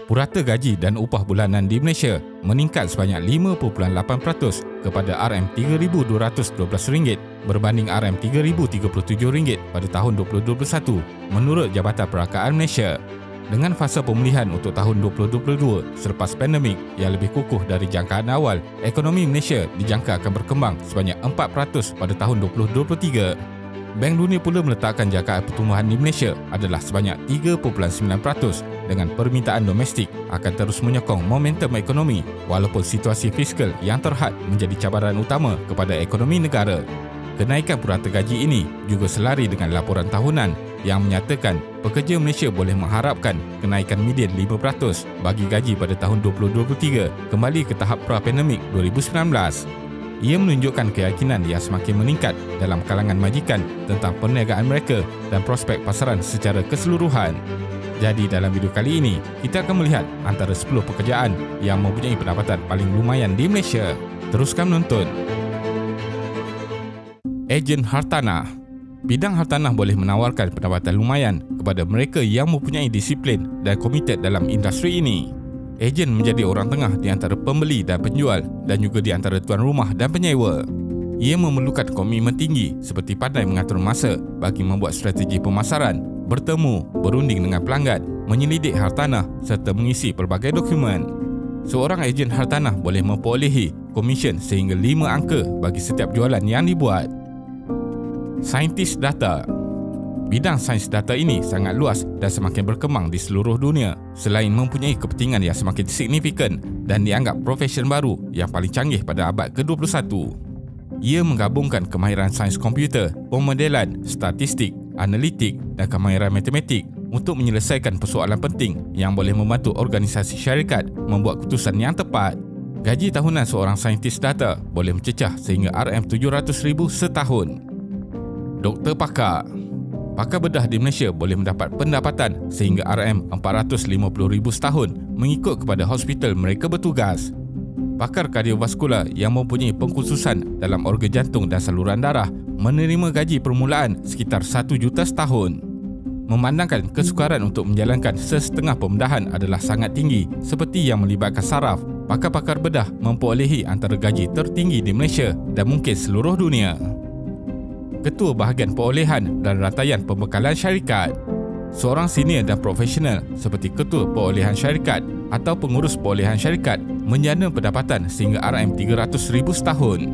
Purata gaji dan upah bulanan di Malaysia meningkat sebanyak 5.8% kepada RM3,212 berbanding RM3,037 pada tahun 2021 menurut Jabatan Perakaan Malaysia. Dengan fasa pemulihan untuk tahun 2022 selepas pandemik yang lebih kukuh dari jangkaan awal, ekonomi Malaysia dijangka akan berkembang sebanyak 4% pada tahun 2023. Bank Dunia pula meletakkan jangkaan pertumbuhan di Malaysia adalah sebanyak 3.9% dengan permintaan domestik akan terus menyokong momentum ekonomi walaupun situasi fiskal yang terhad menjadi cabaran utama kepada ekonomi negara. Kenaikan purata gaji ini juga selari dengan laporan tahunan yang menyatakan pekerja Malaysia boleh mengharapkan kenaikan median 5% bagi gaji pada tahun 2023 kembali ke tahap pra-pandemik 2019. Ia menunjukkan keyakinan yang semakin meningkat dalam kalangan majikan tentang perniagaan mereka dan prospek pasaran secara keseluruhan. Jadi dalam video kali ini, kita akan melihat antara 10 pekerjaan yang mempunyai pendapatan paling lumayan di Malaysia. Teruskan menonton. Ejen hartanah. Bidang hartanah boleh menawarkan pendapatan lumayan kepada mereka yang mempunyai disiplin dan komited dalam industri ini. Ejen menjadi orang tengah di antara pembeli dan penjual dan juga di antara tuan rumah dan penyewa. Ia memerlukan komitmen tinggi seperti pandai mengatur masa bagi membuat strategi pemasaran, bertemu, berunding dengan pelanggan, menyelidik hartanah serta mengisi pelbagai dokumen. Seorang ejen hartanah boleh memperolehi komisen sehingga 5 angka bagi setiap jualan yang dibuat. Saintis data. Bidang sains data ini sangat luas dan semakin berkembang di seluruh dunia selain mempunyai kepentingan yang semakin signifikan dan dianggap profesion baru yang paling canggih pada abad ke-21. Ia menggabungkan kemahiran sains komputer, pemodelan, statistik, analitik dan kemahiran matematik untuk menyelesaikan persoalan penting yang boleh membantu organisasi syarikat membuat keputusan yang tepat. Gaji tahunan seorang saintis data boleh mencecah sehingga RM700,000 setahun. Doktor pakar. Pakar bedah di Malaysia boleh mendapat pendapatan sehingga RM450,000 setahun mengikut kepada hospital mereka bertugas. Pakar kardiovaskular yang mempunyai pengkhususan dalam organ jantung dan saluran darah menerima gaji permulaan sekitar 1 juta setahun. Memandangkan kesukaran untuk menjalankan sesetengah pembedahan adalah sangat tinggi seperti yang melibatkan saraf, pakar-pakar bedah memperolehi antara gaji tertinggi di Malaysia dan mungkin seluruh dunia. Ketua Bahagian Perolehan dan Rantaian Pembekalan Syarikat. Seorang senior dan profesional seperti Ketua Perolehan Syarikat atau Pengurus Perolehan Syarikat menjana pendapatan sehingga RM300,000 setahun.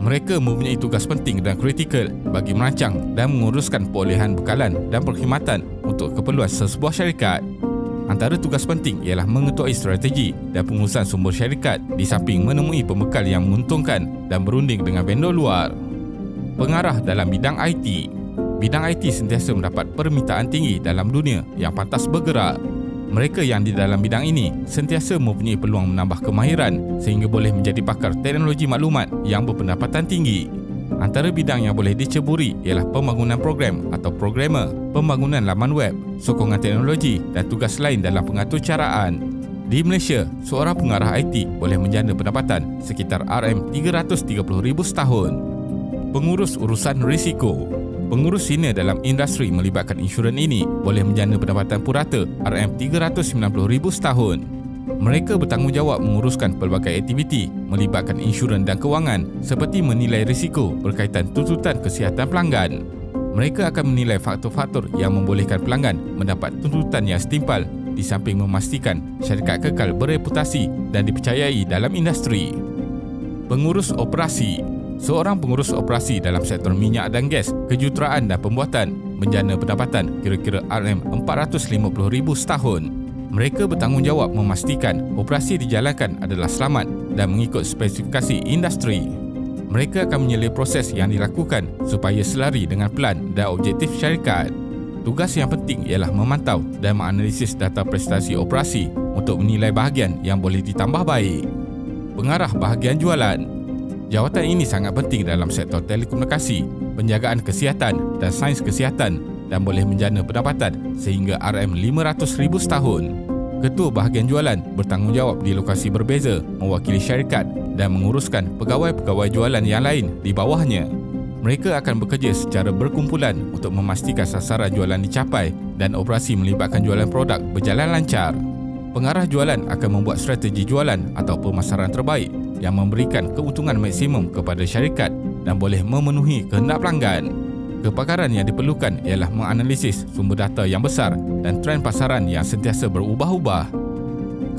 Mereka mempunyai tugas penting dan kritikal bagi merancang dan menguruskan perolehan bekalan dan perkhidmatan untuk keperluan sesebuah syarikat. Antara tugas penting ialah mengetuai strategi dan pengurusan sumber syarikat di samping menemui pembekal yang menguntungkan dan berunding dengan vendor luar. Pengarah dalam bidang IT. Bidang IT sentiasa mendapat permintaan tinggi dalam dunia yang pantas bergerak. Mereka yang di dalam bidang ini sentiasa mempunyai peluang menambah kemahiran sehingga boleh menjadi pakar teknologi maklumat yang berpendapatan tinggi. Antara bidang yang boleh diceburi ialah pembangunan program atau programmer, pembangunan laman web, sokongan teknologi dan tugas lain dalam pengaturcaraan. Di Malaysia, seorang pengarah IT boleh menjana pendapatan sekitar RM330,000 setahun. Pengurus urusan risiko. Pengurus senior dalam industri melibatkan insurans ini boleh menjana pendapatan purata RM390,000 setahun. Mereka bertanggungjawab menguruskan pelbagai aktiviti melibatkan insurans dan kewangan seperti menilai risiko berkaitan tuntutan kesihatan pelanggan. Mereka akan menilai faktor-faktor yang membolehkan pelanggan mendapat tuntutan yang setimpal di samping memastikan syarikat kekal bereputasi dan dipercayai dalam industri. Pengurus operasi. Seorang pengurus operasi dalam sektor minyak dan gas, kejuruteraan dan pembuatan menjana pendapatan kira-kira RM450,000 setahun. Mereka bertanggungjawab memastikan operasi dijalankan adalah selamat dan mengikut spesifikasi industri. Mereka akan menilai proses yang dilakukan supaya selari dengan plan dan objektif syarikat. Tugas yang penting ialah memantau dan menganalisis data prestasi operasi untuk menilai bahagian yang boleh ditambah baik. Pengarah bahagian jualan. Jawatan ini sangat penting dalam sektor telekomunikasi, penjagaan kesihatan dan sains kesihatan dan boleh menjana pendapatan sehingga RM500,000 setahun. Ketua bahagian jualan bertanggungjawab di lokasi berbeza mewakili syarikat dan menguruskan pegawai-pegawai jualan yang lain di bawahnya. Mereka akan bekerja secara berkumpulan untuk memastikan sasaran jualan dicapai dan operasi melibatkan jualan produk berjalan lancar. Pengarah jualan akan membuat strategi jualan atau pemasaran terbaik yang memberikan keuntungan maksimum kepada syarikat dan boleh memenuhi kehendak pelanggan. Kepakaran yang diperlukan ialah menganalisis sumber data yang besar dan trend pasaran yang sentiasa berubah-ubah.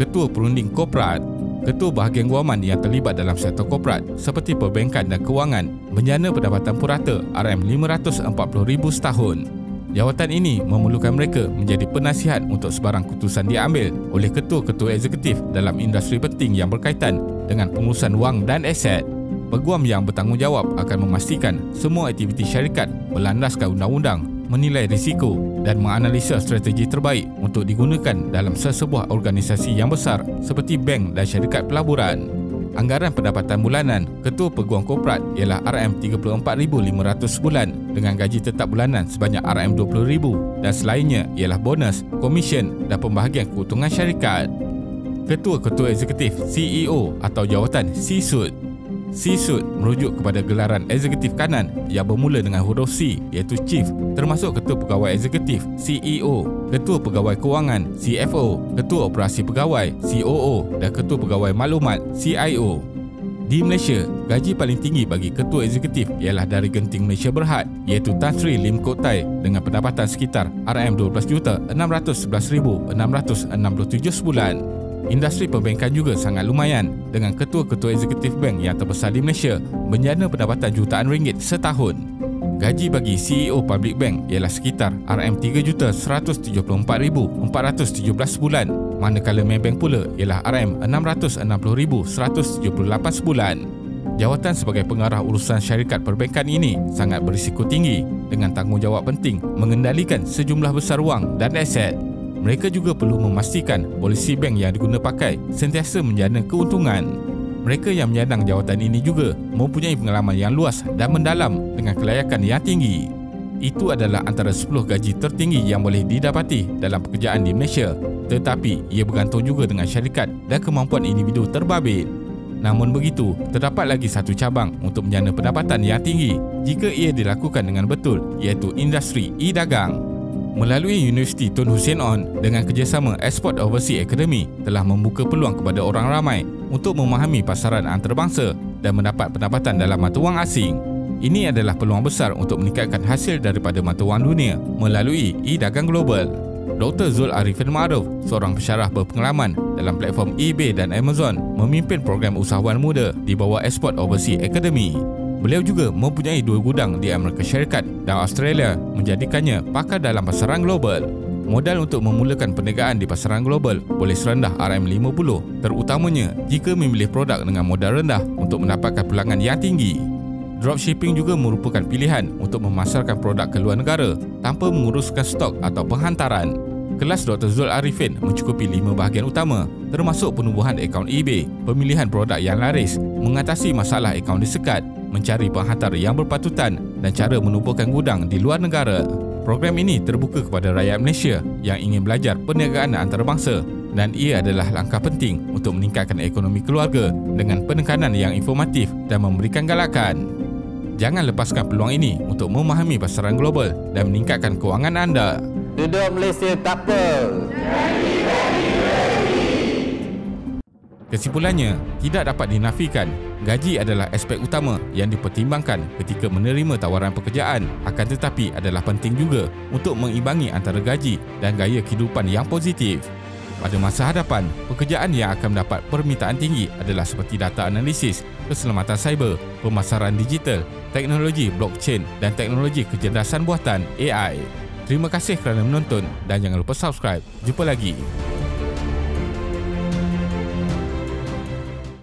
Ketua Perunding Korporat, ketua bahagian guaman yang terlibat dalam sektor korporat seperti perbankan dan kewangan menjana pendapatan purata RM540,000 setahun. Jawatan ini memerlukan mereka menjadi penasihat untuk sebarang keputusan diambil oleh ketua-ketua eksekutif dalam industri penting yang berkaitan dengan pengurusan wang dan aset. Peguam yang bertanggungjawab akan memastikan semua aktiviti syarikat berlandaskan undang-undang, menilai risiko dan menganalisa strategi terbaik untuk digunakan dalam sesebuah organisasi yang besar seperti bank dan syarikat pelaburan. Anggaran pendapatan bulanan ketua peguam korporat ialah RM34,500 sebulan dengan gaji tetap bulanan sebanyak RM20,000 dan selainnya ialah bonus, komisen dan pembahagian keuntungan syarikat. Ketua-ketua eksekutif CEO atau jawatan C-Suite. C-Suite merujuk kepada gelaran eksekutif kanan yang bermula dengan huruf C iaitu Chief, termasuk Ketua Pegawai Eksekutif CEO, Ketua Pegawai Kewangan CFO, Ketua Operasi Pegawai COO dan Ketua Pegawai Maklumat CIO. Di Malaysia, gaji paling tinggi bagi Ketua Eksekutif ialah dari Genting Malaysia Berhad iaitu Tan Sri Lim Kok Tai dengan pendapatan sekitar RM12,611,667 sebulan. Industri perbankan juga sangat lumayan dengan ketua-ketua eksekutif bank yang terbesar di Malaysia menjana pendapatan jutaan ringgit setahun. Gaji bagi CEO public bank ialah sekitar RM3,174,417 sebulan, manakala Maybank pula ialah RM660,178 sebulan. Jawatan sebagai pengarah urusan syarikat perbankan ini sangat berisiko tinggi dengan tanggungjawab penting mengendalikan sejumlah besar wang dan aset. Mereka juga perlu memastikan polisi bank yang diguna pakai sentiasa menjana keuntungan. Mereka yang menyandang jawatan ini juga mempunyai pengalaman yang luas dan mendalam dengan kelayakan yang tinggi. Itu adalah antara 10 gaji tertinggi yang boleh didapati dalam pekerjaan di Malaysia, tetapi ia bergantung juga dengan syarikat dan kemampuan individu terbabit. Namun begitu, terdapat lagi satu cabang untuk menjana pendapatan yang tinggi jika ia dilakukan dengan betul, iaitu industri e-dagang. Melalui Universiti Tun Hussein On dengan kerjasama Export Overseas Academy telah membuka peluang kepada orang ramai untuk memahami pasaran antarabangsa dan mendapat pendapatan dalam mata wang asing. Ini adalah peluang besar untuk meningkatkan hasil daripada mata wang dunia melalui e-dagang global. Dr. Zul Arifin Ma'ruf, seorang pensyarah berpengalaman dalam platform eBay dan Amazon, memimpin program usahawan muda di bawah Export Overseas Academy. Beliau juga mempunyai 2 gudang di Amerika Syarikat dan Australia, menjadikannya pakar dalam pasaran global. Modal untuk memulakan perniagaan di pasaran global boleh serendah RM50, terutamanya jika memilih produk dengan modal rendah untuk mendapatkan pelanggan yang tinggi. Dropshipping juga merupakan pilihan untuk memasarkan produk ke luar negara tanpa menguruskan stok atau penghantaran. Kelas Dr. Zul Arifin mencukupi 5 bahagian utama, termasuk penubuhan akaun eBay, pemilihan produk yang laris, mengatasi masalah akaun disekat, mencari penghantar yang berpatutan dan cara menubuhkan gudang di luar negara. Program ini terbuka kepada rakyat Malaysia yang ingin belajar perniagaan antarabangsa dan ia adalah langkah penting untuk meningkatkan ekonomi keluarga dengan penekanan yang informatif dan memberikan galakan. Jangan lepaskan peluang ini untuk memahami pasaran global dan meningkatkan kewangan anda. Duduk Malaysia tak apa. Kesimpulannya, tidak dapat dinafikan, gaji adalah aspek utama yang dipertimbangkan ketika menerima tawaran pekerjaan, akan tetapi adalah penting juga untuk mengimbangi antara gaji dan gaya kehidupan yang positif. Pada masa hadapan, pekerjaan yang akan mendapat permintaan tinggi adalah seperti data analisis, keselamatan cyber, pemasaran digital, teknologi blockchain dan teknologi kecerdasan buatan AI. Terima kasih kerana menonton dan jangan lupa subscribe. Jumpa lagi.